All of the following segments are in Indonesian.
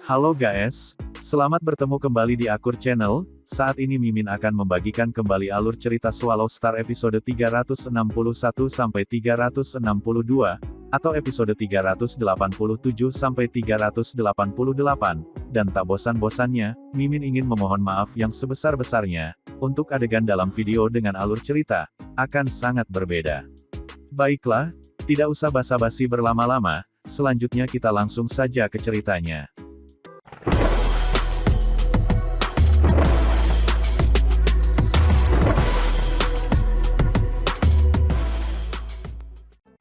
Halo guys, selamat bertemu kembali di Akur Channel. Saat ini Mimin akan membagikan kembali alur cerita Swallow Star episode 361 sampai 362, atau episode 387 sampai 388, dan tak bosan-bosannya, Mimin ingin memohon maaf yang sebesar-besarnya, untuk adegan dalam video dengan alur cerita, akan sangat berbeda. Baiklah, tidak usah basa-basi berlama-lama, selanjutnya kita langsung saja ke ceritanya.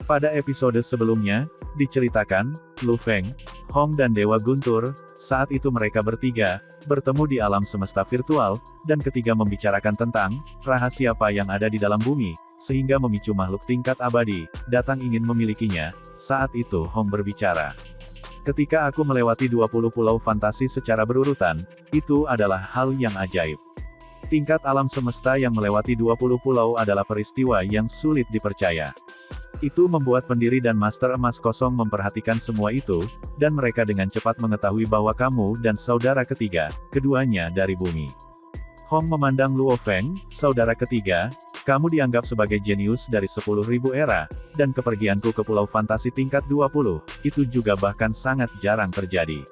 Pada episode sebelumnya, diceritakan, Lu Feng, Hong dan Dewa Guntur, saat itu mereka bertiga, bertemu di alam semesta virtual, dan ketiga membicarakan tentang, rahasia apa yang ada di dalam bumi, sehingga memicu makhluk tingkat abadi, datang ingin memilikinya. Saat itu Hong berbicara. Ketika aku melewati 20 pulau fantasi secara berurutan, itu adalah hal yang ajaib. Tingkat alam semesta yang melewati 20 pulau adalah peristiwa yang sulit dipercaya. Itu membuat pendiri dan Master Emas Kosong memperhatikan semua itu, dan mereka dengan cepat mengetahui bahwa kamu dan saudara ketiga, keduanya dari bumi. Hong memandang Luo Feng, saudara ketiga, kamu dianggap sebagai jenius dari 10.000 era, dan kepergianku ke pulau fantasi tingkat 20, itu juga bahkan sangat jarang terjadi.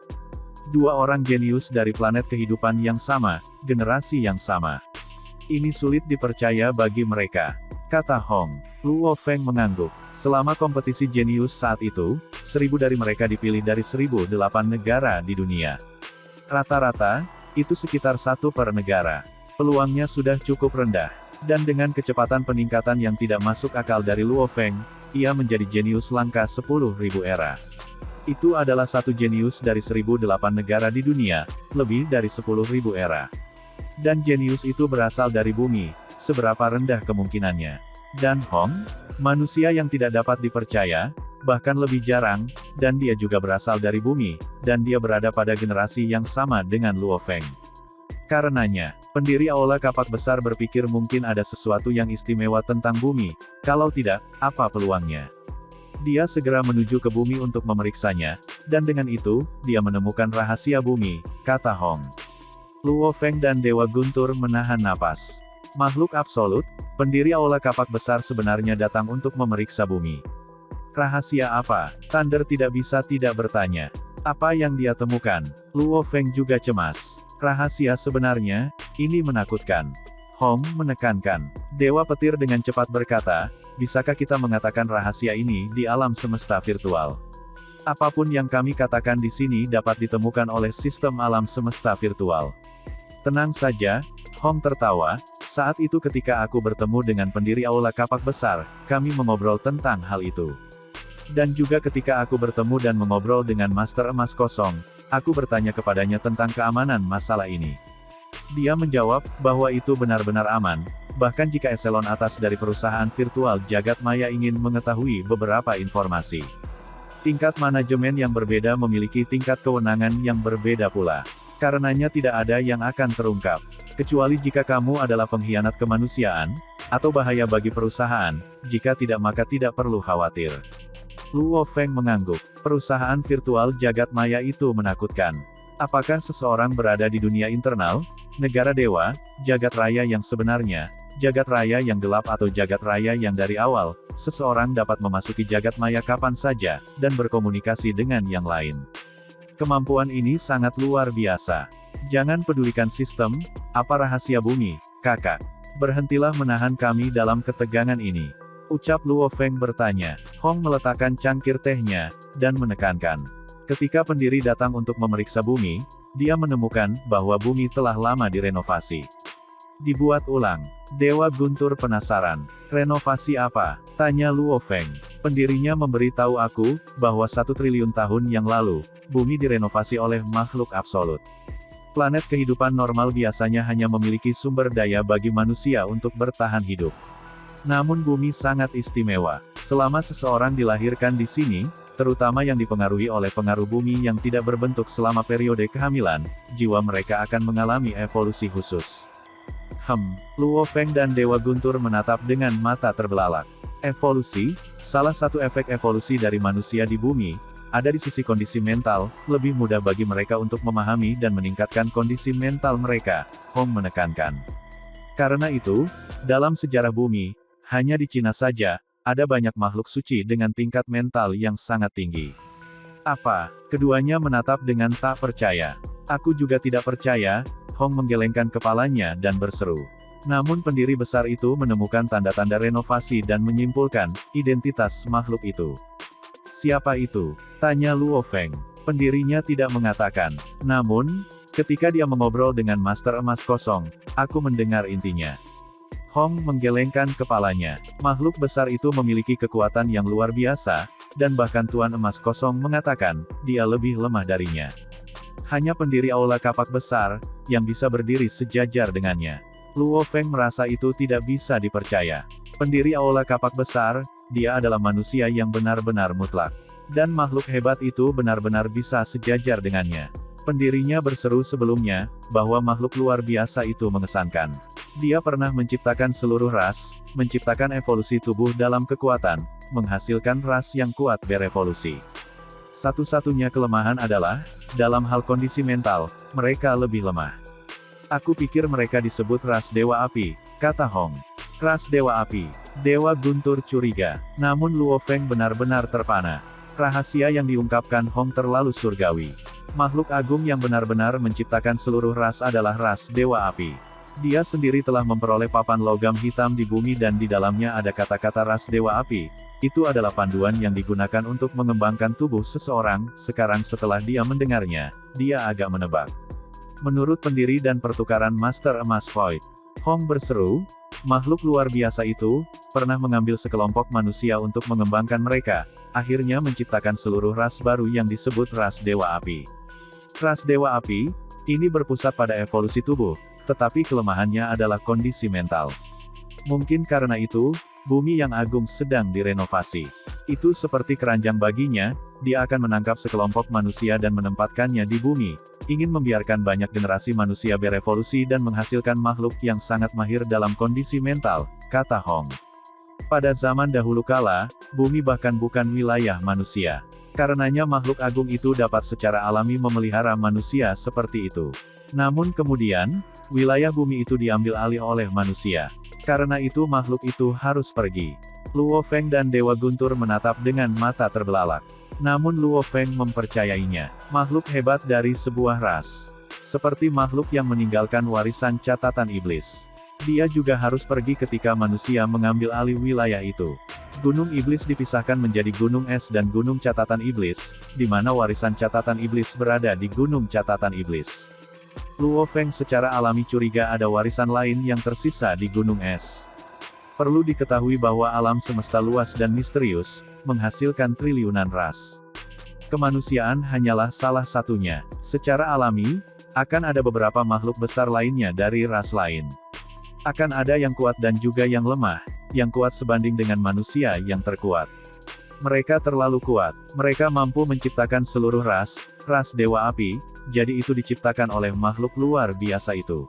Dua orang jenius dari planet kehidupan yang sama, generasi yang sama. Ini sulit dipercaya bagi mereka, kata Hong. Luo Feng mengangguk. Selama kompetisi jenius saat itu, 1000 dari mereka dipilih dari 1008 negara di dunia. Rata-rata, itu sekitar 1 per negara. Peluangnya sudah cukup rendah. Dan dengan kecepatan peningkatan yang tidak masuk akal dari Luo Feng, ia menjadi jenius langka 10.000 era. Itu adalah satu jenius dari 1008 negara di dunia, lebih dari 10.000 era. Dan jenius itu berasal dari bumi, seberapa rendah kemungkinannya. Dan Hong, manusia yang tidak dapat dipercaya, bahkan lebih jarang, dan dia juga berasal dari bumi, dan dia berada pada generasi yang sama dengan Luo Feng. Karenanya, pendiri Aula Kapak Besar berpikir mungkin ada sesuatu yang istimewa tentang bumi, kalau tidak, apa peluangnya? Dia segera menuju ke bumi untuk memeriksanya, dan dengan itu, dia menemukan rahasia bumi, kata Hong. Luo Feng dan Dewa Guntur menahan napas. Makhluk absolut, pendiri Aula Kapak Besar sebenarnya datang untuk memeriksa bumi. Rahasia apa? Thunder tidak bisa tidak bertanya. Apa yang dia temukan? Luo Feng juga cemas. Rahasia sebenarnya, ini menakutkan. Hong menekankan. Dewa Petir dengan cepat berkata, bisakah kita mengatakan rahasia ini di alam semesta virtual? Apapun yang kami katakan di sini dapat ditemukan oleh sistem alam semesta virtual. Tenang saja, Hong tertawa, saat itu ketika aku bertemu dengan pendiri Aula Kapak Besar, kami mengobrol tentang hal itu. Dan juga ketika aku bertemu dan mengobrol dengan Master Emas Kosong, aku bertanya kepadanya tentang keamanan masalah ini. Dia menjawab, bahwa itu benar-benar aman, bahkan jika eselon atas dari perusahaan virtual jagat maya ingin mengetahui beberapa informasi. Tingkat manajemen yang berbeda memiliki tingkat kewenangan yang berbeda pula. Karenanya tidak ada yang akan terungkap. Kecuali jika kamu adalah pengkhianat kemanusiaan, atau bahaya bagi perusahaan, jika tidak maka tidak perlu khawatir. Luo Feng mengangguk. Perusahaan virtual jagat maya itu menakutkan. Apakah seseorang berada di dunia internal, negara dewa, jagat raya yang sebenarnya, jagat raya yang gelap atau jagat raya yang dari awal, seseorang dapat memasuki jagat maya kapan saja, dan berkomunikasi dengan yang lain. Kemampuan ini sangat luar biasa. Jangan pedulikan sistem, apa rahasia bumi, kakak. Berhentilah menahan kami dalam ketegangan ini. Ucap Luo Feng bertanya. Hong meletakkan cangkir tehnya, dan menekankan. Ketika pendiri datang untuk memeriksa bumi, dia menemukan bahwa bumi telah lama direnovasi. Dibuat ulang. Dewa Guntur penasaran. Renovasi apa? Tanya Luo Feng. Pendirinya memberitahu aku, bahwa 1 triliun tahun yang lalu, bumi direnovasi oleh makhluk absolut. Planet kehidupan normal biasanya hanya memiliki sumber daya bagi manusia untuk bertahan hidup. Namun bumi sangat istimewa. Selama seseorang dilahirkan di sini, terutama yang dipengaruhi oleh pengaruh bumi yang tidak berbentuk selama periode kehamilan, jiwa mereka akan mengalami evolusi khusus. Luo Feng dan Dewa Guntur menatap dengan mata terbelalak. Evolusi, salah satu efek evolusi dari manusia di bumi, ada di sisi kondisi mental, lebih mudah bagi mereka untuk memahami dan meningkatkan kondisi mental mereka, Hong menekankan. Karena itu, dalam sejarah bumi, hanya di Cina saja, ada banyak makhluk suci dengan tingkat mental yang sangat tinggi. Apa? Keduanya menatap dengan tak percaya. Aku juga tidak percaya, Hong menggelengkan kepalanya dan berseru. Namun pendiri besar itu menemukan tanda-tanda renovasi dan menyimpulkan, identitas makhluk itu. Siapa itu? Tanya Luo Feng. Pendirinya tidak mengatakan. Namun, ketika dia mengobrol dengan Master Emas Kosong, aku mendengar intinya. Hong menggelengkan kepalanya. Makhluk besar itu memiliki kekuatan yang luar biasa, dan bahkan Tuan Emas Kosong mengatakan, dia lebih lemah darinya. Hanya pendiri aula kapak besar, yang bisa berdiri sejajar dengannya. Luo Feng merasa itu tidak bisa dipercaya. Pendiri aula kapak besar, dia adalah manusia yang benar-benar mutlak. Dan makhluk hebat itu benar-benar bisa sejajar dengannya. Pendirinya berseru sebelumnya, bahwa makhluk luar biasa itu mengesankan. Dia pernah menciptakan seluruh ras, menciptakan evolusi tubuh dalam kekuatan, menghasilkan ras yang kuat berevolusi. Satu-satunya kelemahan adalah, dalam hal kondisi mental, mereka lebih lemah. Aku pikir mereka disebut ras Dewa Api, kata Hong. Ras Dewa Api. Dewa Guntur curiga. Namun Luo Feng benar-benar terpana. Rahasia yang diungkapkan Hong terlalu surgawi. Makhluk agung yang benar-benar menciptakan seluruh ras adalah ras Dewa Api. Dia sendiri telah memperoleh papan logam hitam di bumi dan di dalamnya ada kata-kata ras Dewa Api. Itu adalah panduan yang digunakan untuk mengembangkan tubuh seseorang. Sekarang setelah dia mendengarnya, dia agak menebak. Menurut pendiri dan pertukaran Master Emas Void, Hong berseru, makhluk luar biasa itu, pernah mengambil sekelompok manusia untuk mengembangkan mereka, akhirnya menciptakan seluruh ras baru yang disebut ras Dewa Api. Ras Dewa Api, ini berpusat pada evolusi tubuh, tetapi kelemahannya adalah kondisi mental. Mungkin karena itu, bumi yang agung sedang direnovasi. Itu seperti keranjang baginya, dia akan menangkap sekelompok manusia dan menempatkannya di bumi, ingin membiarkan banyak generasi manusia berevolusi dan menghasilkan makhluk yang sangat mahir dalam kondisi mental, kata Hong. Pada zaman dahulu kala, bumi bahkan bukan wilayah manusia. Karenanya makhluk agung itu dapat secara alami memelihara manusia seperti itu. Namun kemudian, wilayah bumi itu diambil alih oleh manusia. Karena itu makhluk itu harus pergi. Luo Feng dan Dewa Guntur menatap dengan mata terbelalak. Namun Luo Feng mempercayainya. Makhluk hebat dari sebuah ras. Seperti makhluk yang meninggalkan warisan catatan iblis. Dia juga harus pergi ketika manusia mengambil alih wilayah itu. Gunung Iblis dipisahkan menjadi Gunung Es dan Gunung Catatan Iblis, di mana warisan catatan iblis berada di Gunung Catatan Iblis. Luo Feng secara alami curiga ada warisan lain yang tersisa di Gunung Es. Perlu diketahui bahwa alam semesta luas dan misterius, menghasilkan triliunan ras. Kemanusiaan hanyalah salah satunya. Secara alami, akan ada beberapa makhluk besar lainnya dari ras lain. Akan ada yang kuat dan juga yang lemah, yang kuat sebanding dengan manusia yang terkuat. Mereka terlalu kuat, mereka mampu menciptakan seluruh ras Dewa Api, jadi itu diciptakan oleh makhluk luar biasa itu.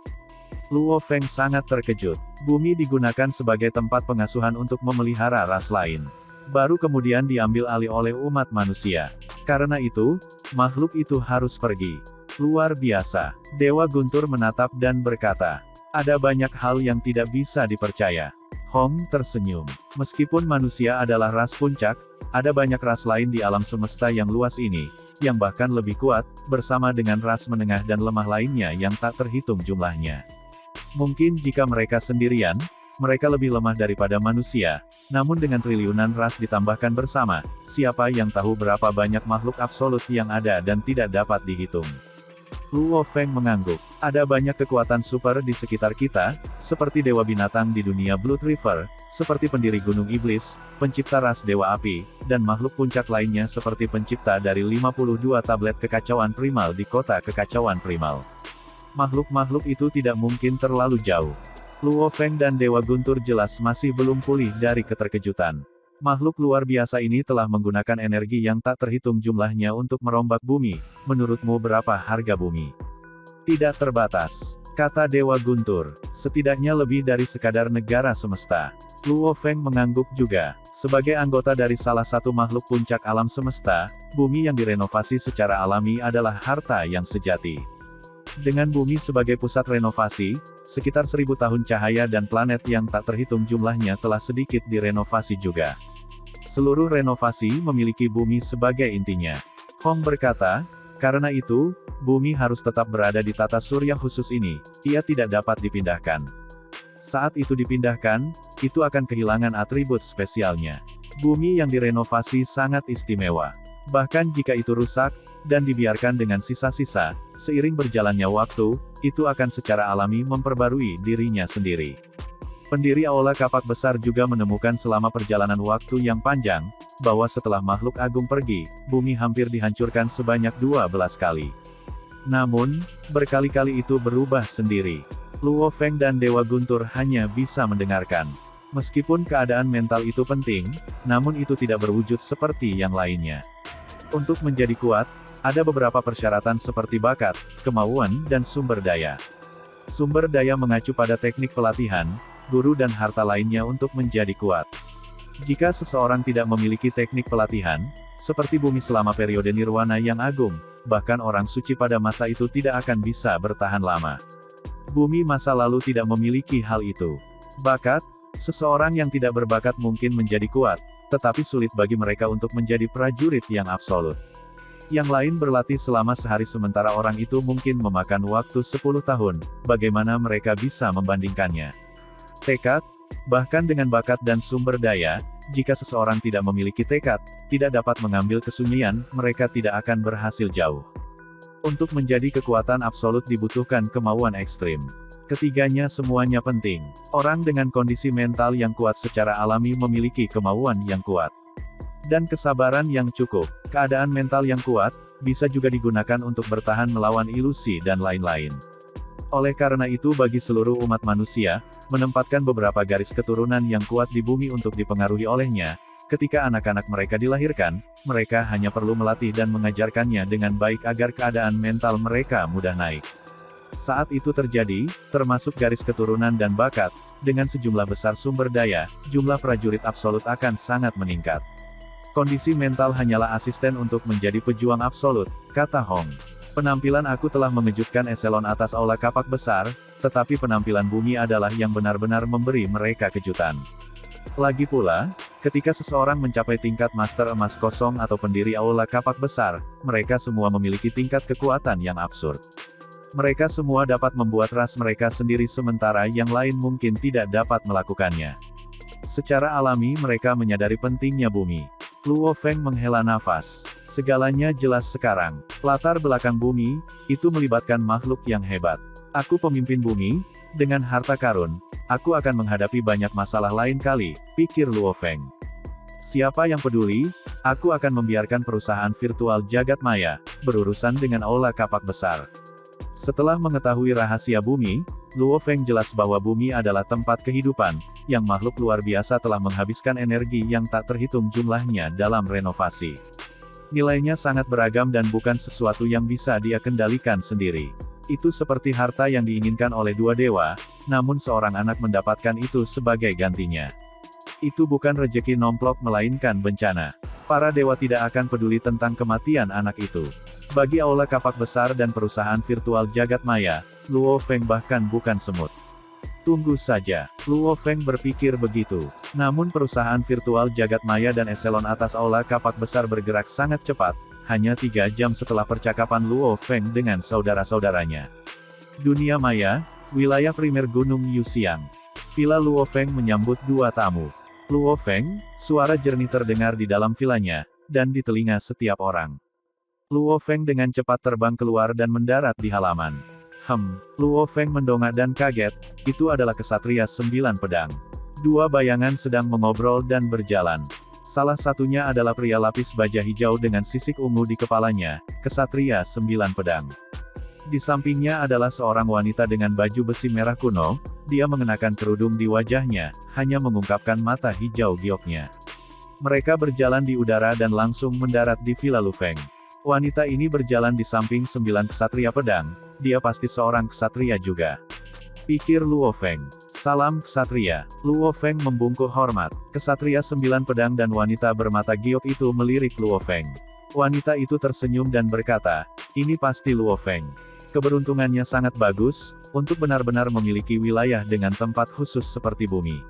Luo Feng sangat terkejut. Bumi digunakan sebagai tempat pengasuhan untuk memelihara ras lain. Baru kemudian diambil alih oleh umat manusia. Karena itu, makhluk itu harus pergi. Luar biasa. Dewa Guntur menatap dan berkata, ada banyak hal yang tidak bisa dipercaya. Hong tersenyum. Meskipun manusia adalah ras puncak, ada banyak ras lain di alam semesta yang luas ini, yang bahkan lebih kuat, bersama dengan ras menengah dan lemah lainnya yang tak terhitung jumlahnya. Mungkin jika mereka sendirian, mereka lebih lemah daripada manusia, namun dengan triliunan ras ditambahkan bersama, siapa yang tahu berapa banyak makhluk absolut yang ada dan tidak dapat dihitung. Luo Feng mengangguk. Ada banyak kekuatan super di sekitar kita, seperti Dewa Binatang di dunia Blood River, seperti pendiri Gunung Iblis, pencipta ras Dewa Api, dan makhluk puncak lainnya seperti pencipta dari 52 tablet kekacauan primal di kota kekacauan primal. Makhluk-makhluk itu tidak mungkin terlalu jauh. Luo Feng dan Dewa Guntur jelas masih belum pulih dari keterkejutan. Makhluk luar biasa ini telah menggunakan energi yang tak terhitung jumlahnya untuk merombak bumi. Menurutmu berapa harga bumi? Tidak terbatas. Kata Dewa Guntur, setidaknya lebih dari sekadar negara semesta. Luo Feng mengangguk juga. Sebagai anggota dari salah satu makhluk puncak alam semesta, bumi yang direnovasi secara alami adalah harta yang sejati. Dengan bumi sebagai pusat renovasi, sekitar 1000 tahun cahaya dan planet yang tak terhitung jumlahnya telah sedikit direnovasi juga. Seluruh renovasi memiliki bumi sebagai intinya. Hong berkata, karena itu, bumi harus tetap berada di tata surya khusus ini, ia tidak dapat dipindahkan. Saat itu dipindahkan, itu akan kehilangan atribut spesialnya. Bumi yang direnovasi sangat istimewa. Bahkan jika itu rusak, dan dibiarkan dengan sisa-sisa, seiring berjalannya waktu, itu akan secara alami memperbarui dirinya sendiri. Pendiri Aula Kapak Besar juga menemukan selama perjalanan waktu yang panjang, bahwa setelah makhluk agung pergi, bumi hampir dihancurkan sebanyak 12 kali. Namun, berkali-kali itu berubah sendiri. Luo Feng dan Dewa Guntur hanya bisa mendengarkan. Meskipun keadaan mental itu penting, namun itu tidak berwujud seperti yang lainnya. Untuk menjadi kuat, ada beberapa persyaratan seperti bakat, kemauan, dan sumber daya. Sumber daya mengacu pada teknik pelatihan, guru dan harta lainnya untuk menjadi kuat. Jika seseorang tidak memiliki teknik pelatihan, seperti bumi selama periode nirwana yang agung, bahkan orang suci pada masa itu tidak akan bisa bertahan lama. Bumi masa lalu tidak memiliki hal itu. Bakat, seseorang yang tidak berbakat mungkin menjadi kuat, tetapi sulit bagi mereka untuk menjadi prajurit yang absolut. Yang lain berlatih selama sehari sementara orang itu mungkin memakan waktu 10 tahun, bagaimana mereka bisa membandingkannya? Tekad, bahkan dengan bakat dan sumber daya, jika seseorang tidak memiliki tekad, tidak dapat mengambil kesunyian, mereka tidak akan berhasil jauh. Untuk menjadi kekuatan absolut dibutuhkan kemauan ekstrim. Ketiganya semuanya penting. Orang dengan kondisi mental yang kuat secara alami memiliki kemauan yang kuat. Dan kesabaran yang cukup. Keadaan mental yang kuat, bisa juga digunakan untuk bertahan melawan ilusi dan lain-lain. Oleh karena itu bagi seluruh umat manusia, menempatkan beberapa garis keturunan yang kuat di bumi untuk dipengaruhi olehnya, ketika anak-anak mereka dilahirkan, mereka hanya perlu melatih dan mengajarkannya dengan baik agar keadaan mental mereka mudah naik. Saat itu terjadi, termasuk garis keturunan dan bakat, dengan sejumlah besar sumber daya, jumlah prajurit absolut akan sangat meningkat. Kondisi mental hanyalah asisten untuk menjadi pejuang absolut, kata Hong. Penampilan aku telah mengejutkan eselon atas Aula Kapak Besar, tetapi penampilan bumi adalah yang benar-benar memberi mereka kejutan. Lagi pula, ketika seseorang mencapai tingkat Master Emas Kosong atau pendiri Aula Kapak Besar, mereka semua memiliki tingkat kekuatan yang absurd. Mereka semua dapat membuat ras mereka sendiri sementara yang lain mungkin tidak dapat melakukannya. Secara alami mereka menyadari pentingnya bumi. Luo Feng menghela nafas. Segalanya jelas sekarang. Latar belakang bumi, itu melibatkan makhluk yang hebat. Aku pemimpin bumi, dengan harta karun, aku akan menghadapi banyak masalah lain kali, pikir Luo Feng. Siapa yang peduli, aku akan membiarkan perusahaan virtual jagat maya, berurusan dengan Aula Kapak Besar. Setelah mengetahui rahasia bumi, Luo Feng jelas bahwa bumi adalah tempat kehidupan, yang makhluk luar biasa telah menghabiskan energi yang tak terhitung jumlahnya dalam renovasi. Nilainya sangat beragam dan bukan sesuatu yang bisa dia kendalikan sendiri. Itu seperti harta yang diinginkan oleh dua dewa, namun seorang anak mendapatkan itu sebagai gantinya. Itu bukan rejeki nomplok melainkan bencana. Para dewa tidak akan peduli tentang kematian anak itu. Bagi Aula Kapak Besar dan perusahaan virtual jagat maya, Luo Feng bahkan bukan semut. Tunggu saja, Luo Feng berpikir begitu. Namun perusahaan virtual jagat maya dan eselon atas Aula Kapak Besar bergerak sangat cepat, hanya 3 jam setelah percakapan Luo Feng dengan saudara-saudaranya. Dunia maya, wilayah primer Gunung Yuxiang. Villa Luo Feng menyambut 2 tamu. Luo Feng, suara jernih terdengar di dalam vilanya, dan di telinga setiap orang. Luo Feng dengan cepat terbang keluar dan mendarat di halaman. Luo Feng mendongak dan kaget, itu adalah kesatria 9 pedang. 2 bayangan sedang mengobrol dan berjalan. Salah satunya adalah pria lapis baja hijau dengan sisik ungu di kepalanya, kesatria 9 pedang. Di sampingnya adalah seorang wanita dengan baju besi merah kuno, dia mengenakan kerudung di wajahnya, hanya mengungkapkan mata hijau gioknya. Mereka berjalan di udara dan langsung mendarat di Villa Lu Feng. Wanita ini berjalan di samping 9 kesatria pedang, dia pasti seorang ksatria juga. Pikir Luo Feng. Salam ksatria. Luo Feng membungkuk hormat. Ksatria 9 pedang dan wanita bermata giok itu melirik Luo Feng. Wanita itu tersenyum dan berkata, ini pasti Luo Feng. Keberuntungannya sangat bagus, untuk benar-benar memiliki wilayah dengan tempat khusus seperti bumi.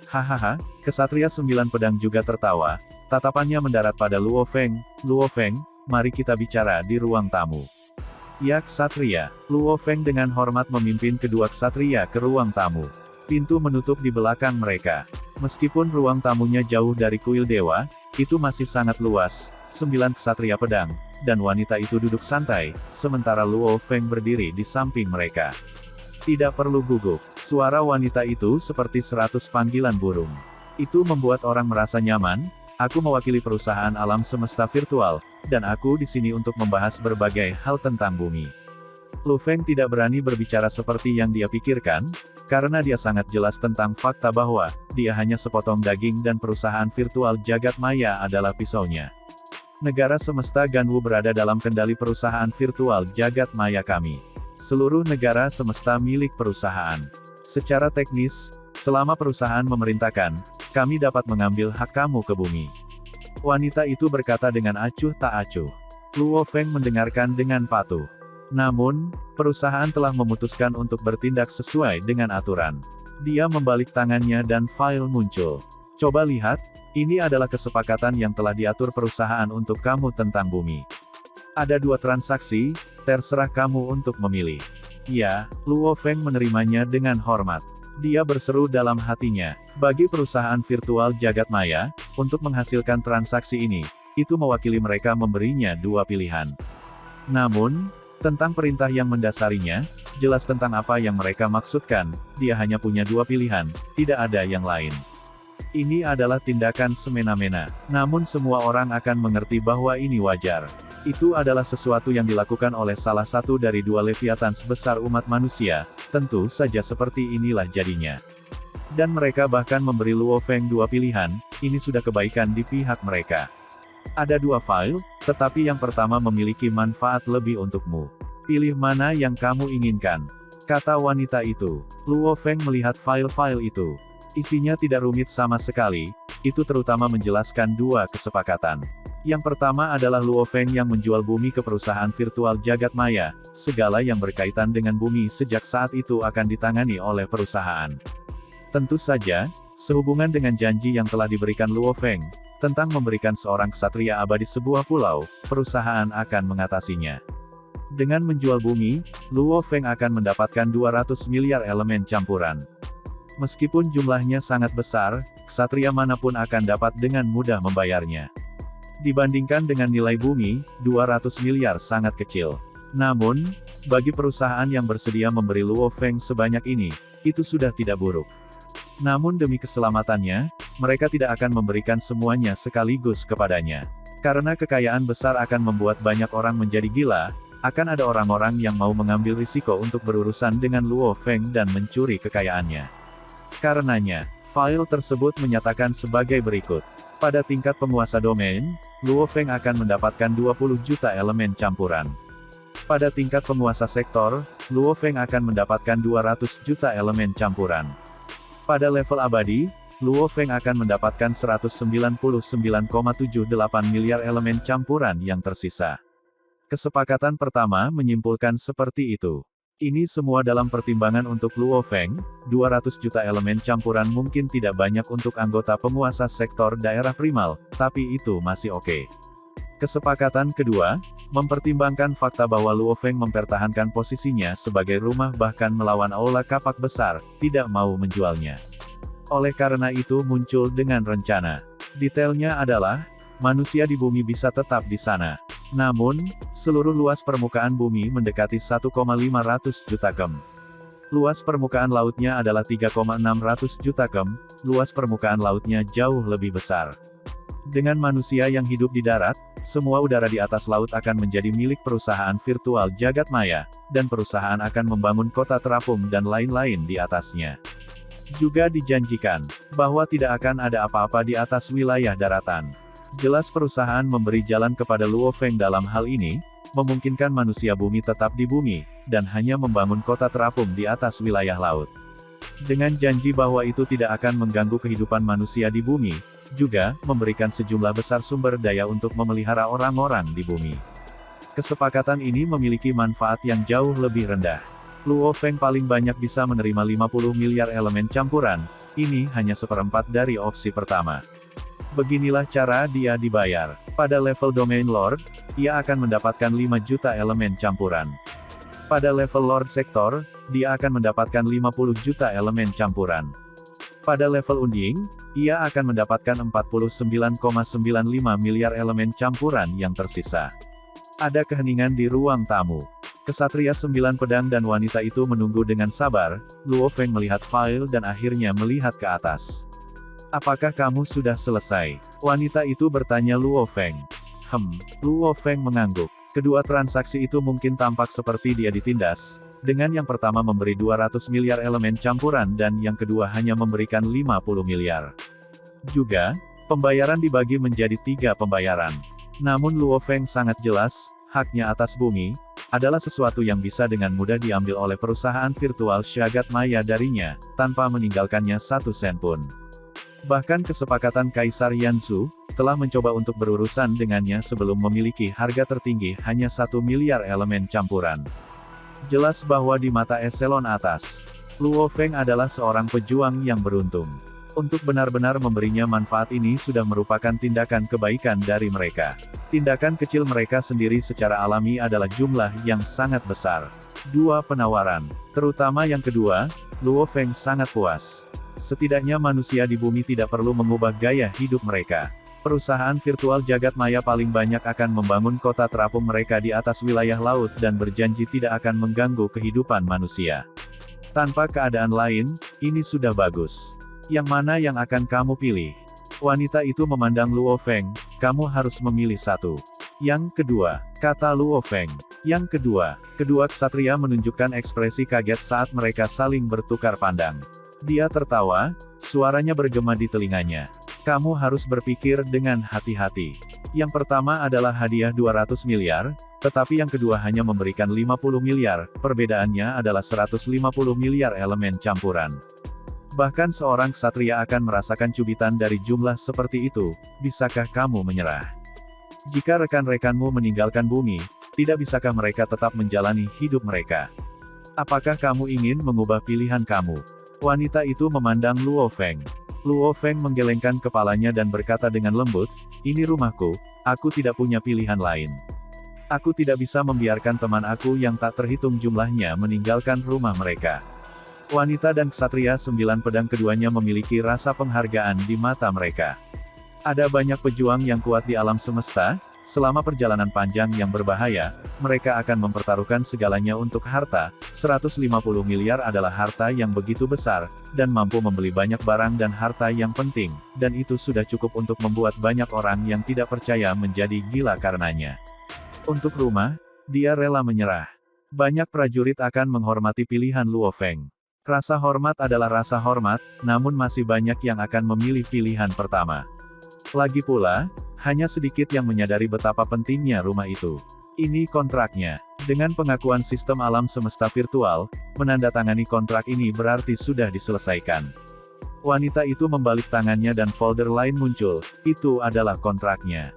Hahaha, ksatria 9 pedang juga tertawa, tatapannya mendarat pada Luo Feng. Luo Feng, mari kita bicara di ruang tamu. Ya ksatria, Luo Feng dengan hormat memimpin kedua ksatria ke ruang tamu. Pintu menutup di belakang mereka. Meskipun ruang tamunya jauh dari kuil dewa, itu masih sangat luas. 9 ksatria pedang, dan wanita itu duduk santai, sementara Luo Feng berdiri di samping mereka. Tidak perlu gugup, suara wanita itu seperti 100 panggilan burung. Itu membuat orang merasa nyaman. Aku mewakili perusahaan alam semesta virtual, dan aku di sini untuk membahas berbagai hal tentang bumi. Lu Feng tidak berani berbicara seperti yang dia pikirkan, karena dia sangat jelas tentang fakta bahwa, dia hanya sepotong daging dan perusahaan virtual jagat maya adalah pisaunya. Negara semesta Ganwu berada dalam kendali perusahaan virtual jagat maya kami. Seluruh negara semesta milik perusahaan. Secara teknis, selama perusahaan memerintahkan, kami dapat mengambil hak kamu ke bumi. Wanita itu berkata dengan acuh tak acuh. Luo Feng mendengarkan dengan patuh. Namun, perusahaan telah memutuskan untuk bertindak sesuai dengan aturan. Dia membalik tangannya dan file muncul. Coba lihat, ini adalah kesepakatan yang telah diatur perusahaan untuk kamu tentang bumi. Ada 2 transaksi, terserah kamu untuk memilih. Ya, Luo Feng menerimanya dengan hormat. Dia berseru dalam hatinya, bagi perusahaan virtual jagat maya, untuk menghasilkan transaksi ini, itu mewakili mereka memberinya 2 pilihan. Namun, tentang perintah yang mendasarinya, jelas tentang apa yang mereka maksudkan, dia hanya punya 2 pilihan, tidak ada yang lain. Ini adalah tindakan semena-mena, namun semua orang akan mengerti bahwa ini wajar. Itu adalah sesuatu yang dilakukan oleh salah satu dari 2 leviatan sebesar umat manusia, tentu saja seperti inilah jadinya. Dan mereka bahkan memberi Luo Feng 2 pilihan, ini sudah kebaikan di pihak mereka. Ada 2 file, tetapi yang pertama memiliki manfaat lebih untukmu. Pilih mana yang kamu inginkan, kata wanita itu. Luo Feng melihat file-file itu. Isinya tidak rumit sama sekali, itu terutama menjelaskan 2 kesepakatan. Yang pertama adalah Luo Feng yang menjual bumi ke perusahaan virtual jagat maya, segala yang berkaitan dengan bumi sejak saat itu akan ditangani oleh perusahaan. Tentu saja, sehubungan dengan janji yang telah diberikan Luo Feng, tentang memberikan seorang ksatria abadi sebuah pulau, perusahaan akan mengatasinya. Dengan menjual bumi, Luo Feng akan mendapatkan 200 miliar elemen campuran. Meskipun jumlahnya sangat besar, ksatria manapun akan dapat dengan mudah membayarnya. Dibandingkan dengan nilai bumi, 200 miliar sangat kecil. Namun, bagi perusahaan yang bersedia memberi Luo Feng sebanyak ini, itu sudah tidak buruk. Namun demi keselamatannya, mereka tidak akan memberikan semuanya sekaligus kepadanya. Karena kekayaan besar akan membuat banyak orang menjadi gila, akan ada orang-orang yang mau mengambil risiko untuk berurusan dengan Luo Feng dan mencuri kekayaannya. Karenanya, file tersebut menyatakan sebagai berikut. Pada tingkat penguasa domain, Luo Feng akan mendapatkan 20 juta elemen campuran. Pada tingkat penguasa sektor, Luo Feng akan mendapatkan 200 juta elemen campuran. Pada level abadi, Luo Feng akan mendapatkan 199,78 miliar elemen campuran yang tersisa. Kesepakatan pertama menyimpulkan seperti itu. Ini semua dalam pertimbangan untuk Luo Feng, 200 juta elemen campuran mungkin tidak banyak untuk anggota penguasa sektor daerah primal, tapi itu masih oke. Kesepakatan kedua, mempertimbangkan fakta bahwa Luo Feng mempertahankan posisinya sebagai rumah bahkan melawan aula kapak besar, tidak mau menjualnya. Oleh karena itu muncul dengan rencana. Detailnya adalah, manusia di bumi bisa tetap di sana. Namun, seluruh luas permukaan bumi mendekati 1,500 juta km. Luas permukaan lautnya adalah 3,600 juta km, luas permukaan lautnya jauh lebih besar. Dengan manusia yang hidup di darat, semua udara di atas laut akan menjadi milik perusahaan virtual jagat maya, dan perusahaan akan membangun kota terapung dan lain-lain di atasnya. Juga dijanjikan, bahwa tidak akan ada apa-apa di atas wilayah daratan. Jelas perusahaan memberi jalan kepada Luo Feng dalam hal ini, memungkinkan manusia bumi tetap di bumi, dan hanya membangun kota terapung di atas wilayah laut. Dengan janji bahwa itu tidak akan mengganggu kehidupan manusia di bumi, juga memberikan sejumlah besar sumber daya untuk memelihara orang-orang di bumi. Kesepakatan ini memiliki manfaat yang jauh lebih rendah. Luo Feng paling banyak bisa menerima 50 miliar elemen campuran, ini hanya seperempat dari opsi pertama. Beginilah cara dia dibayar. Pada level Domain Lord, ia akan mendapatkan 5 juta elemen campuran. Pada level Lord Sektor, dia akan mendapatkan 50 juta elemen campuran. Pada level Unding, ia akan mendapatkan 49,95 miliar elemen campuran yang tersisa. Ada keheningan di ruang tamu. Kesatria 9 pedang dan wanita itu menunggu dengan sabar. Luo Feng melihat file dan akhirnya melihat ke atas. Apakah kamu sudah selesai? Wanita itu bertanya Luo Feng. Luo Feng mengangguk. Kedua transaksi itu mungkin tampak seperti dia ditindas, dengan yang pertama memberi 200 miliar elemen campuran dan yang kedua hanya memberikan 50 miliar. Juga, pembayaran dibagi menjadi 3 pembayaran. Namun Luo Feng sangat jelas, haknya atas bumi, adalah sesuatu yang bisa dengan mudah diambil oleh perusahaan virtual Syagat Maya darinya, tanpa meninggalkannya 1 sen pun. Bahkan kesepakatan Kaisar Yanzhou, telah mencoba untuk berurusan dengannya sebelum memiliki harga tertinggi hanya 1 miliar elemen campuran. Jelas bahwa di mata eselon atas, Luo Feng adalah seorang pejuang yang beruntung. Untuk benar-benar memberinya manfaat ini sudah merupakan tindakan kebaikan dari mereka. Tindakan kecil mereka sendiri secara alami adalah jumlah yang sangat besar. 2 penawaran, terutama yang kedua, Luo Feng sangat puas. Setidaknya manusia di bumi tidak perlu mengubah gaya hidup mereka. Perusahaan virtual jagat maya paling banyak akan membangun kota terapung mereka di atas wilayah laut dan berjanji tidak akan mengganggu kehidupan manusia. Tanpa keadaan lain, ini sudah bagus. Yang mana yang akan kamu pilih? Wanita itu memandang Luo Feng, kamu harus memilih satu. Yang kedua, kata Luo Feng. Yang kedua, kedua ksatria menunjukkan ekspresi kaget saat mereka saling bertukar pandang. Dia tertawa, suaranya bergema di telinganya. Kamu harus berpikir dengan hati-hati. Yang pertama adalah hadiah 200 miliar, tetapi yang kedua hanya memberikan 50 miliar, perbedaannya adalah 150 miliar elemen campuran. Bahkan seorang ksatria akan merasakan cubitan dari jumlah seperti itu, bisakah kamu menyerah? Jika rekan-rekanmu meninggalkan bumi, tidak bisakah mereka tetap menjalani hidup mereka? Apakah kamu ingin mengubah pilihan kamu? Wanita itu memandang Luo Feng. Luo Feng menggelengkan kepalanya dan berkata dengan lembut, ini rumahku, aku tidak punya pilihan lain. Aku tidak bisa membiarkan teman aku yang tak terhitung jumlahnya meninggalkan rumah mereka. Wanita dan ksatria 9 pedang keduanya memiliki rasa penghargaan di mata mereka. Ada banyak pejuang yang kuat di alam semesta, selama perjalanan panjang yang berbahaya, mereka akan mempertaruhkan segalanya untuk harta. 150 miliar adalah harta yang begitu besar, dan mampu membeli banyak barang dan harta yang penting, dan itu sudah cukup untuk membuat banyak orang yang tidak percaya menjadi gila karenanya. Untuk rumah, dia rela menyerah. Banyak prajurit akan menghormati pilihan Luo Feng. Rasa hormat adalah rasa hormat, namun masih banyak yang akan memilih pilihan pertama. Lagi pula, hanya sedikit yang menyadari betapa pentingnya rumah itu. Ini kontraknya. Dengan pengakuan sistem alam semesta virtual, menandatangani kontrak ini berarti sudah diselesaikan. Wanita itu membalik tangannya dan folder lain muncul, itu adalah kontraknya.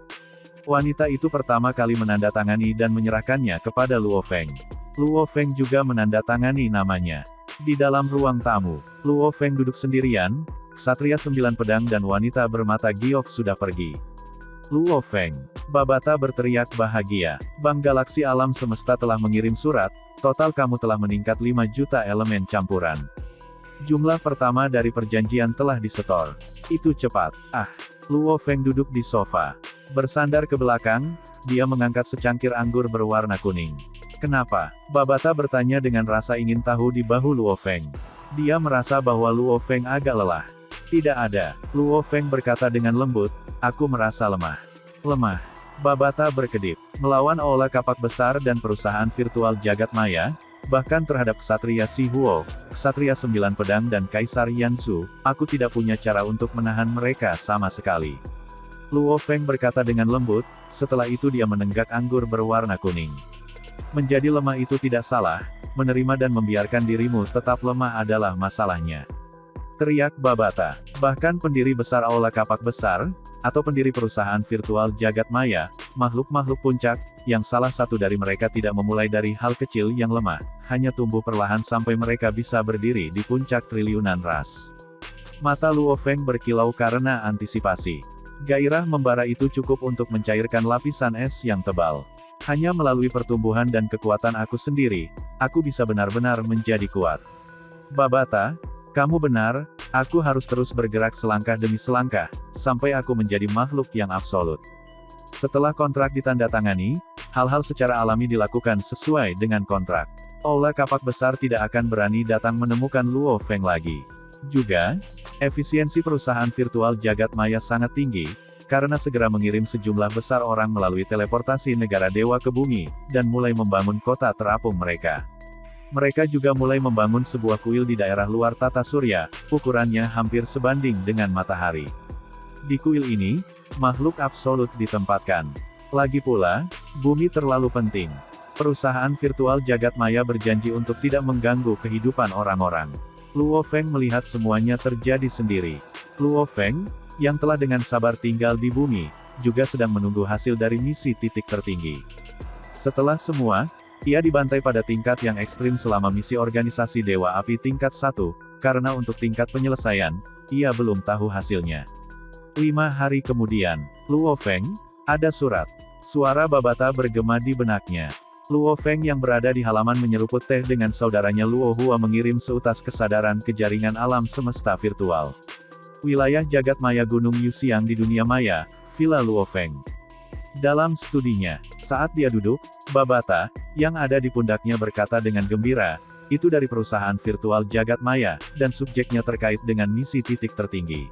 Wanita itu pertama kali menandatangani dan menyerahkannya kepada Luo Feng. Luo Feng juga menandatangani namanya. Di dalam ruang tamu, Luo Feng duduk sendirian, ksatria 9 pedang dan wanita bermata giok sudah pergi. Luo Feng. Babata berteriak bahagia. Bank Galaksi Alam Semesta telah mengirim surat, total kamu telah meningkat 5 juta elemen campuran. Jumlah pertama dari perjanjian telah disetor. Itu cepat. Luo Feng duduk di sofa. Bersandar ke belakang, dia mengangkat secangkir anggur berwarna kuning. Kenapa? Babata bertanya dengan rasa ingin tahu di bahu Luo Feng. Dia merasa bahwa Luo Feng agak lelah. Tidak ada. Luo Feng berkata dengan lembut, aku merasa lemah. Lemah. Babata berkedip. Melawan Aula Kapak Besar dan perusahaan virtual jagat maya, bahkan terhadap ksatria Si Huo, ksatria 9 pedang dan Kaisar Yanzhou, aku tidak punya cara untuk menahan mereka sama sekali. Luo Feng berkata dengan lembut, setelah itu dia menenggak anggur berwarna kuning. Menjadi lemah itu tidak salah, menerima dan membiarkan dirimu tetap lemah adalah masalahnya. Teriak Babata. Bahkan pendiri besar Aula Kapak Besar, atau pendiri perusahaan virtual jagat maya, makhluk-makhluk puncak, yang salah satu dari mereka tidak memulai dari hal kecil yang lemah, hanya tumbuh perlahan sampai mereka bisa berdiri di puncak triliunan ras. Mata Luo Feng berkilau karena antisipasi. Gairah membara itu cukup untuk mencairkan lapisan es yang tebal. Hanya melalui pertumbuhan dan kekuatan aku sendiri, aku bisa benar-benar menjadi kuat. Babata, kamu benar, aku harus terus bergerak selangkah demi selangkah, sampai aku menjadi makhluk yang absolut. Setelah kontrak ditandatangani, hal-hal secara alami dilakukan sesuai dengan kontrak. Aula Kapak Besar tidak akan berani datang menemukan Luo Feng lagi. Juga, efisiensi perusahaan virtual jagat maya sangat tinggi, karena segera mengirim sejumlah besar orang melalui teleportasi negara dewa ke bumi, dan mulai membangun kota terapung mereka. Mereka juga mulai membangun sebuah kuil di daerah luar tata surya, ukurannya hampir sebanding dengan matahari. Di kuil ini, makhluk absolut ditempatkan. Lagi pula, bumi terlalu penting. Perusahaan virtual jagat maya berjanji untuk tidak mengganggu kehidupan orang-orang. Luo Feng melihat semuanya terjadi sendiri. Luo Feng, yang telah dengan sabar tinggal di bumi, juga sedang menunggu hasil dari misi titik tertinggi. Setelah semua, ia dibantai pada tingkat yang ekstrim selama misi organisasi Dewa Api tingkat 1, karena untuk tingkat penyelesaian, ia belum tahu hasilnya. 5 hari kemudian, Luo Feng, ada surat. Suara Babata bergema di benaknya. Luo Feng yang berada di halaman menyeruput teh dengan saudaranya Luo Hua mengirim seutas kesadaran ke jaringan alam semesta virtual. Wilayah jagat maya Gunung Yuxiang di dunia maya, Villa Luo Feng. Dalam studinya, saat dia duduk, Babata, yang ada di pundaknya berkata dengan gembira, itu dari perusahaan virtual jagat maya, dan subjeknya terkait dengan misi titik tertinggi.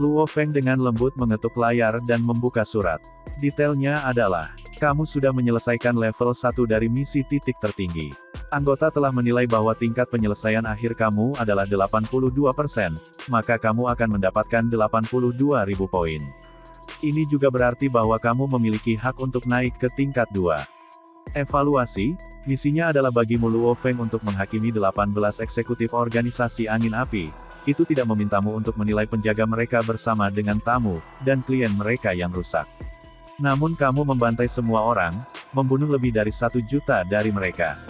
Luo Feng dengan lembut mengetuk layar dan membuka surat. Detailnya adalah, kamu sudah menyelesaikan level 1 dari misi titik tertinggi. Anggota telah menilai bahwa tingkat penyelesaian akhir kamu adalah 82%, maka kamu akan mendapatkan 82.000 poin. Ini juga berarti bahwa kamu memiliki hak untuk naik ke tingkat 2. Evaluasi, misinya adalah bagimu Luo Feng untuk menghakimi 18 eksekutif organisasi angin api. Itu tidak memintamu untuk menilai penjaga mereka bersama dengan tamu, dan klien mereka yang rusak. Namun kamu membantai semua orang, membunuh lebih dari 1 juta dari mereka.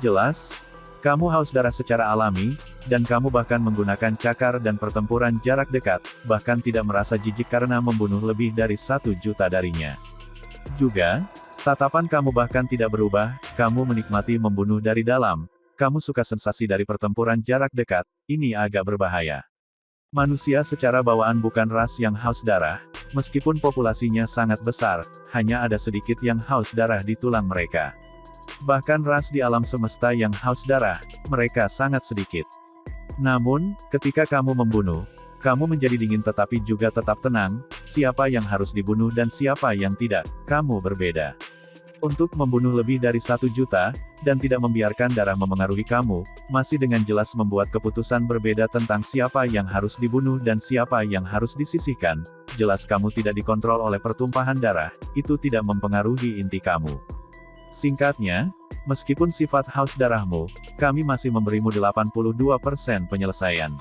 Jelas, kamu haus darah secara alami, dan kamu bahkan menggunakan cakar dan pertempuran jarak dekat, bahkan tidak merasa jijik karena membunuh lebih dari 1 juta darinya. Juga, tatapan kamu bahkan tidak berubah, kamu menikmati membunuh dari dalam, kamu suka sensasi dari pertempuran jarak dekat, ini agak berbahaya. Manusia secara bawaan bukan ras yang haus darah, meskipun populasinya sangat besar, hanya ada sedikit yang haus darah di tulang mereka. Bahkan ras di alam semesta yang haus darah, mereka sangat sedikit. Namun, ketika kamu membunuh, kamu menjadi dingin tetapi juga tetap tenang, siapa yang harus dibunuh dan siapa yang tidak, kamu berbeda. Untuk membunuh lebih dari 1 juta, dan tidak membiarkan darah memengaruhi kamu, masih dengan jelas membuat keputusan berbeda tentang siapa yang harus dibunuh dan siapa yang harus disisihkan, jelas kamu tidak dikontrol oleh pertumpahan darah, itu tidak mempengaruhi inti kamu. Singkatnya, meskipun sifat haus darahmu, kami masih memberimu 82% penyelesaian.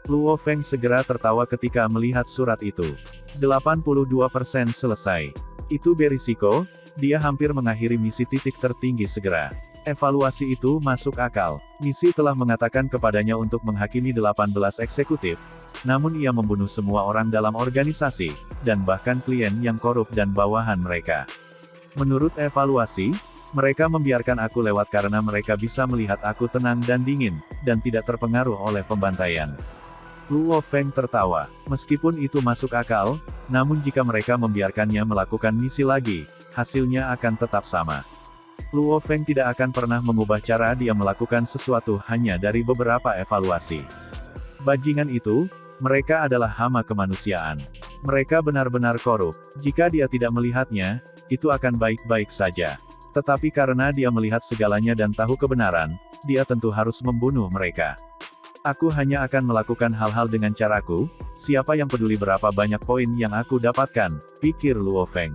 Luo Feng segera tertawa ketika melihat surat itu. 82% selesai. Itu berisiko, dia hampir mengakhiri misi titik tertinggi segera. Evaluasi itu masuk akal. Misi telah mengatakan kepadanya untuk menghakimi 18 eksekutif, namun ia membunuh semua orang dalam organisasi, dan bahkan klien yang korup dan bawahan mereka. Menurut evaluasi, mereka membiarkan aku lewat karena mereka bisa melihat aku tenang dan dingin, dan tidak terpengaruh oleh pembantaian. Luo Feng tertawa. Meskipun itu masuk akal, namun jika mereka membiarkannya melakukan misi lagi, hasilnya akan tetap sama. Luo Feng tidak akan pernah mengubah cara dia melakukan sesuatu hanya dari beberapa evaluasi. Bajingan itu, mereka adalah hama kemanusiaan. Mereka benar-benar korup. Jika dia tidak melihatnya, itu akan baik-baik saja. Tetapi karena dia melihat segalanya dan tahu kebenaran, dia tentu harus membunuh mereka. Aku hanya akan melakukan hal-hal dengan caraku, siapa yang peduli berapa banyak poin yang aku dapatkan, pikir Luo Feng.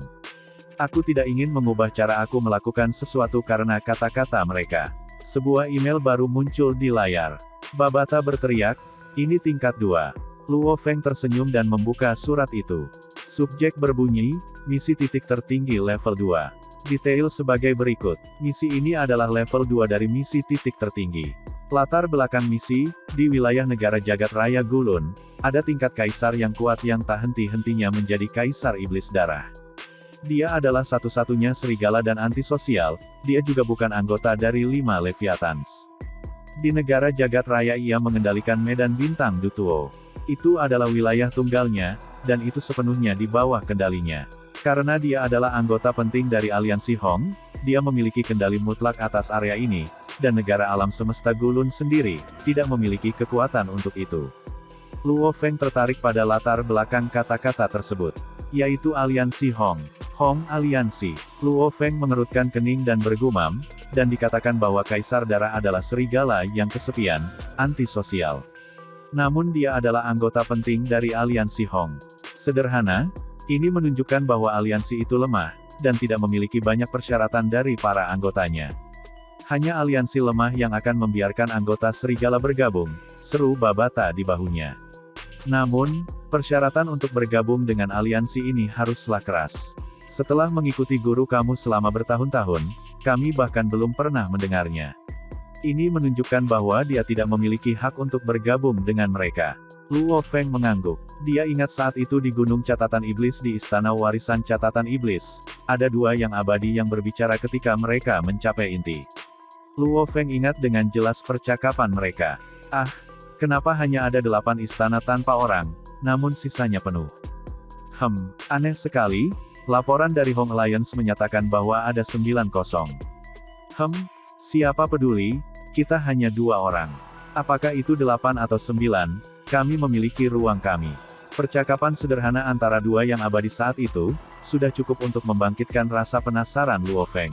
Aku tidak ingin mengubah cara aku melakukan sesuatu karena kata-kata mereka. Sebuah email baru muncul di layar. Babata berteriak, ini tingkat 2. Luo Feng tersenyum dan membuka surat itu. Subjek berbunyi, misi titik tertinggi level 2. Detail sebagai berikut. Misi ini adalah level 2 dari misi titik tertinggi. Latar belakang misi, di wilayah negara jagat raya Gulun, ada tingkat kaisar yang kuat yang tak henti-hentinya menjadi kaisar iblis darah. Dia adalah satu-satunya serigala dan antisosial, dia juga bukan anggota dari 5 Leviathans. Di negara jagat raya ia mengendalikan medan bintang Dutuo. Itu adalah wilayah tunggalnya, dan itu sepenuhnya di bawah kendalinya. Karena dia adalah anggota penting dari aliansi Hong, dia memiliki kendali mutlak atas area ini, dan negara alam semesta Gulun sendiri, tidak memiliki kekuatan untuk itu. Luo Feng tertarik pada latar belakang kata-kata tersebut, yaitu aliansi Hong. Hong Aliansi. Luo Feng mengerutkan kening dan bergumam, dan dikatakan bahwa Kaisar Darah adalah serigala yang kesepian, antisosial. Namun dia adalah anggota penting dari aliansi Hong. Sederhana, ini menunjukkan bahwa aliansi itu lemah, dan tidak memiliki banyak persyaratan dari para anggotanya. Hanya aliansi lemah yang akan membiarkan anggota serigala bergabung, seru Babata di bahunya. Namun, persyaratan untuk bergabung dengan aliansi ini haruslah keras. Setelah mengikuti guru kamu selama bertahun-tahun, kami bahkan belum pernah mendengarnya. Ini menunjukkan bahwa dia tidak memiliki hak untuk bergabung dengan mereka. Luo Feng mengangguk. Dia ingat saat itu di Gunung Catatan Iblis di Istana Warisan Catatan Iblis, ada 2 yang abadi yang berbicara ketika mereka mencapai inti. Luo Feng ingat dengan jelas percakapan mereka. Ah, kenapa hanya ada 8 istana tanpa orang, namun sisanya penuh? Aneh sekali. Laporan dari Hong Alliance menyatakan bahwa ada 9 kosong. Siapa peduli, kita hanya 2 orang. Apakah itu 8 atau 9, kami memiliki ruang kami. Percakapan sederhana antara 2 yang abadi saat itu, sudah cukup untuk membangkitkan rasa penasaran Luo Feng.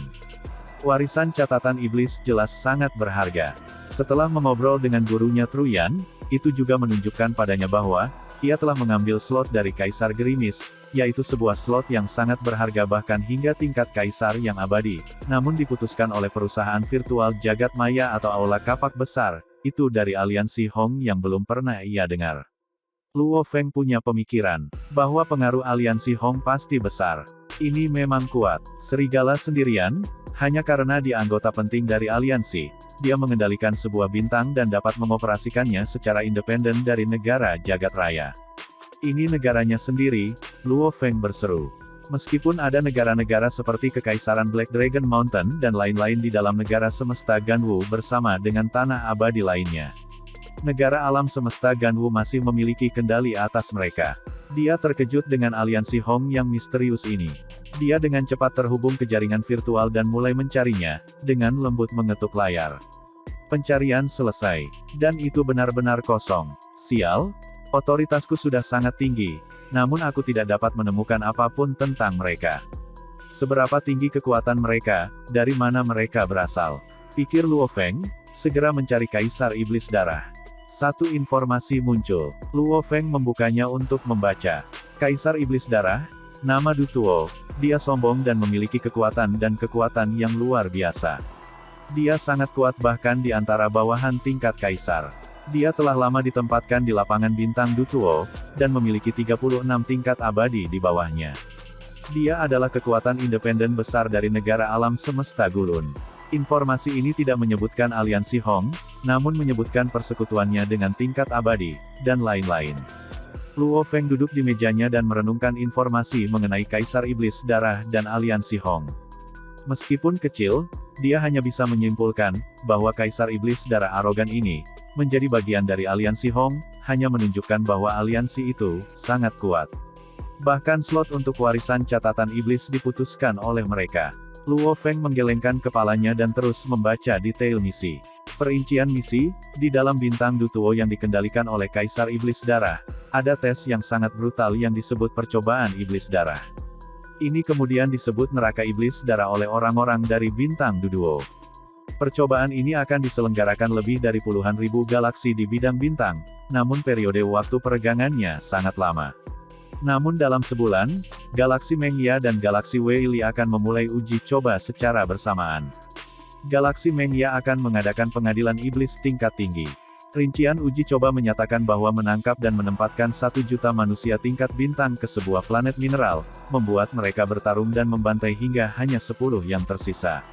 Warisan catatan iblis jelas sangat berharga. Setelah mengobrol dengan gurunya Truyan, itu juga menunjukkan padanya bahwa, ia telah mengambil slot dari Kaisar Gerimis, yaitu sebuah slot yang sangat berharga bahkan hingga tingkat Kaisar yang abadi, namun diputuskan oleh perusahaan virtual jagat maya atau aula kapak besar, itu dari aliansi Hong yang belum pernah ia dengar. Luo Feng punya pemikiran, bahwa pengaruh aliansi Hong pasti besar. Ini memang kuat. Serigala sendirian, hanya karena dia anggota penting dari aliansi, dia mengendalikan sebuah bintang dan dapat mengoperasikannya secara independen dari negara jagat raya. Ini negaranya sendiri, Luo Feng berseru. Meskipun ada negara-negara seperti Kekaisaran Black Dragon Mountain dan lain-lain di dalam negara semesta Ganwu bersama dengan tanah abadi lainnya. Negara alam semesta Ganwu masih memiliki kendali atas mereka. Dia terkejut dengan aliansi Hong yang misterius ini. Dia dengan cepat terhubung ke jaringan virtual dan mulai mencarinya, dengan lembut mengetuk layar. Pencarian selesai. Dan itu benar-benar kosong. Sial, otoritasku sudah sangat tinggi, namun aku tidak dapat menemukan apapun tentang mereka. Seberapa tinggi kekuatan mereka, dari mana mereka berasal? Pikir Luo Feng, segera mencari Kaisar Iblis Darah. Satu informasi muncul. Luo Feng membukanya untuk membaca. Kaisar Iblis Darah, nama Dutuo, dia sombong dan memiliki kekuatan yang luar biasa. Dia sangat kuat bahkan di antara bawahan tingkat Kaisar. Dia telah lama ditempatkan di lapangan bintang Dutuo, dan memiliki 36 tingkat abadi di bawahnya. Dia adalah kekuatan independen besar dari negara alam semesta Gulun. Informasi ini tidak menyebutkan aliansi Hong, namun menyebutkan persekutuannya dengan tingkat abadi, dan lain-lain. Luo Feng duduk di mejanya dan merenungkan informasi mengenai Kaisar Iblis Darah dan aliansi Hong. Meskipun kecil, dia hanya bisa menyimpulkan, bahwa Kaisar Iblis Darah arogan ini, menjadi bagian dari aliansi Hong, hanya menunjukkan bahwa aliansi itu, sangat kuat. Bahkan slot untuk warisan catatan iblis diputuskan oleh mereka. Luo Feng menggelengkan kepalanya dan terus membaca detail misi. Perincian misi, di dalam bintang Dutuo yang dikendalikan oleh Kaisar Iblis Darah, ada tes yang sangat brutal yang disebut percobaan Iblis Darah. Ini kemudian disebut neraka Iblis Darah oleh orang-orang dari bintang Dutuo. Percobaan ini akan diselenggarakan lebih dari puluhan ribu galaksi di bidang bintang, namun periode waktu peregangannya sangat lama. Namun dalam sebulan, Galaksi Mengya dan Galaksi Weili akan memulai uji coba secara bersamaan. Galaksi Mengya akan mengadakan pengadilan iblis tingkat tinggi. Rincian uji coba menyatakan bahwa menangkap dan menempatkan 1 juta manusia tingkat bintang ke sebuah planet mineral, membuat mereka bertarung dan membantai hingga hanya 10 yang tersisa.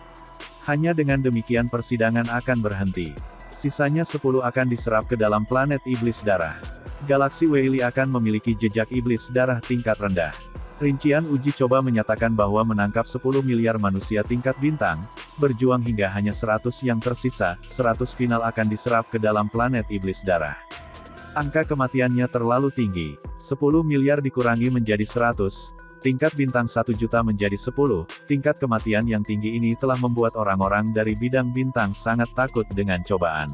Hanya dengan demikian persidangan akan berhenti. Sisanya 10 akan diserap ke dalam planet iblis darah. Galaksi Weili akan memiliki jejak iblis darah tingkat rendah. Rincian uji coba menyatakan bahwa menangkap 10 miliar manusia tingkat bintang, berjuang hingga hanya 100 yang tersisa, 100 final akan diserap ke dalam planet iblis darah. Angka kematiannya terlalu tinggi. 10 miliar dikurangi menjadi 100, tingkat bintang 1 juta menjadi 10, tingkat kematian yang tinggi ini telah membuat orang-orang dari bidang bintang sangat takut dengan cobaan.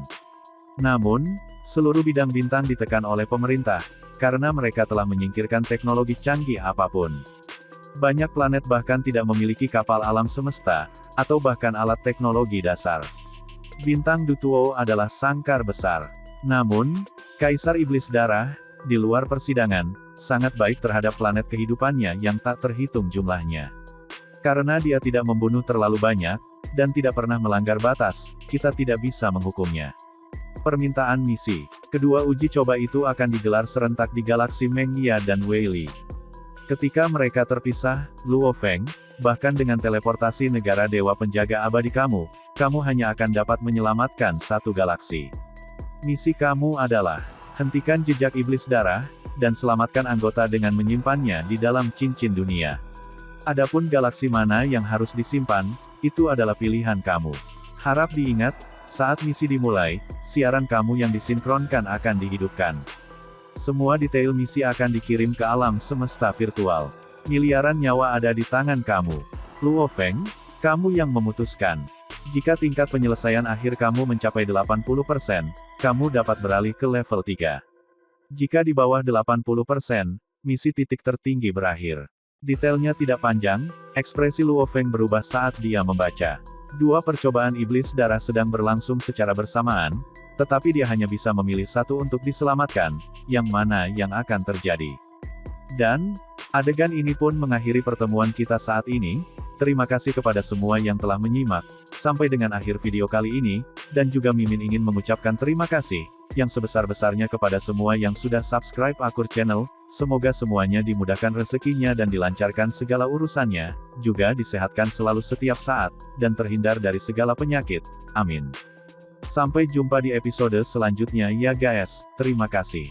Namun, seluruh bidang bintang ditekan oleh pemerintah, karena mereka telah menyingkirkan teknologi canggih apapun. Banyak planet bahkan tidak memiliki kapal alam semesta, atau bahkan alat teknologi dasar. Bintang Dutuo adalah sangkar besar. Namun, Kaisar Iblis Darah, di luar persidangan, sangat baik terhadap planet kehidupannya yang tak terhitung jumlahnya. Karena dia tidak membunuh terlalu banyak, dan tidak pernah melanggar batas, kita tidak bisa menghukumnya. Permintaan misi. Kedua uji coba itu akan digelar serentak di Galaksi Mengya dan Weili. Ketika mereka terpisah, Luo Feng, bahkan dengan teleportasi negara dewa penjaga abadi kamu hanya akan dapat menyelamatkan 1 galaksi. Misi kamu adalah, hentikan jejak iblis darah, dan selamatkan anggota dengan menyimpannya di dalam cincin dunia. Adapun galaksi mana yang harus disimpan, itu adalah pilihan kamu. Harap diingat, saat misi dimulai, siaran kamu yang disinkronkan akan dihidupkan. Semua detail misi akan dikirim ke alam semesta virtual. Miliaran nyawa ada di tangan kamu. Luo Feng, kamu yang memutuskan. Jika tingkat penyelesaian akhir kamu mencapai 80%, kamu dapat beralih ke level 3. Jika di bawah 80%, misi titik tertinggi berakhir. Detailnya tidak panjang, ekspresi Luo Feng berubah saat dia membaca. 2 percobaan iblis darah sedang berlangsung secara bersamaan, tetapi dia hanya bisa memilih 1 untuk diselamatkan, yang mana yang akan terjadi. Dan, adegan ini pun mengakhiri pertemuan kita saat ini. Terima kasih kepada semua yang telah menyimak, sampai dengan akhir video kali ini, dan juga Mimin ingin mengucapkan terima kasih, yang sebesar-besarnya kepada semua yang sudah subscribe Akur Channel, semoga semuanya dimudahkan rezekinya dan dilancarkan segala urusannya, juga disehatkan selalu setiap saat, dan terhindar dari segala penyakit, amin. Sampai jumpa di episode selanjutnya ya guys, terima kasih.